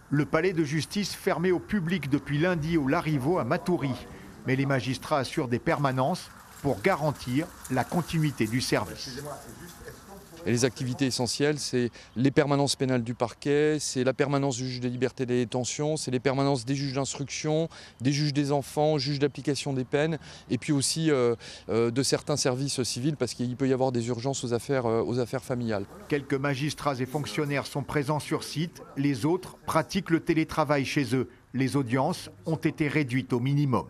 Le palais de justice fermé au public depuis lundi au Larivot à Matoury. Mais les magistrats assurent des permanences pour garantir la continuité du service. Et les activités essentielles, c'est les permanences pénales du parquet, c'est la permanence du juge des libertés et des détentions, c'est les permanences des juges d'instruction, des juges des enfants, juges d'application des peines, et puis aussi de certains services civils, parce qu'il peut y avoir des urgences aux affaires familiales. Quelques magistrats et fonctionnaires sont présents sur site, les autres pratiquent le télétravail chez eux. Les audiences ont été réduites au minimum.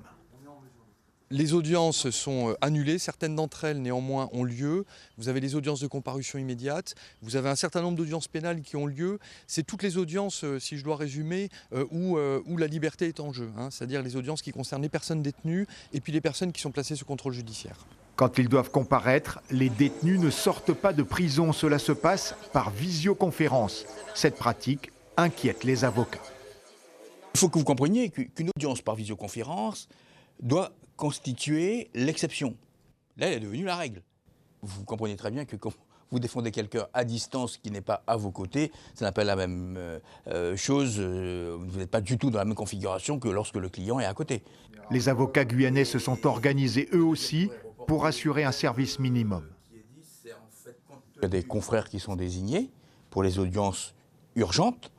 Les audiences sont annulées, certaines d'entre elles néanmoins ont lieu. Vous avez les audiences de comparution immédiate, vous avez un certain nombre d'audiences pénales qui ont lieu. C'est toutes les audiences, si je dois résumer, où la liberté est en jeu, c'est-à-dire les audiences qui concernent les personnes détenues et puis les personnes qui sont placées sous contrôle judiciaire. Quand ils doivent comparaître, les détenus ne sortent pas de prison. Cela se passe par visioconférence. Cette pratique inquiète les avocats. Il faut que vous compreniez qu'une audience par visioconférence doit constituer l'exception. Là, elle est devenue la règle. Vous comprenez très bien que quand vous défendez quelqu'un à distance qui n'est pas à vos côtés, ça n'a pas la même chose. Vous n'êtes pas du tout dans la même configuration que lorsque le client est à côté. Les avocats guyanais se sont organisés eux aussi pour assurer un service minimum. Il y a des confrères qui sont désignés pour les audiences urgentes.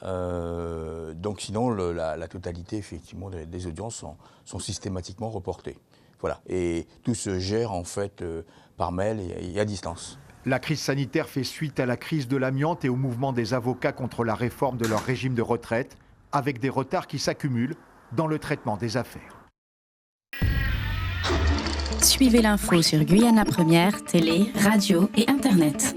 Donc sinon, la totalité effectivement des audiences sont systématiquement reportées. Voilà. Et tout se gère en fait par mail et à distance. La crise sanitaire fait suite à la crise de l'amiante et au mouvement des avocats contre la réforme de leur régime de retraite, avec des retards qui s'accumulent dans le traitement des affaires. Suivez l'info sur Guyana Première, télé, radio et internet.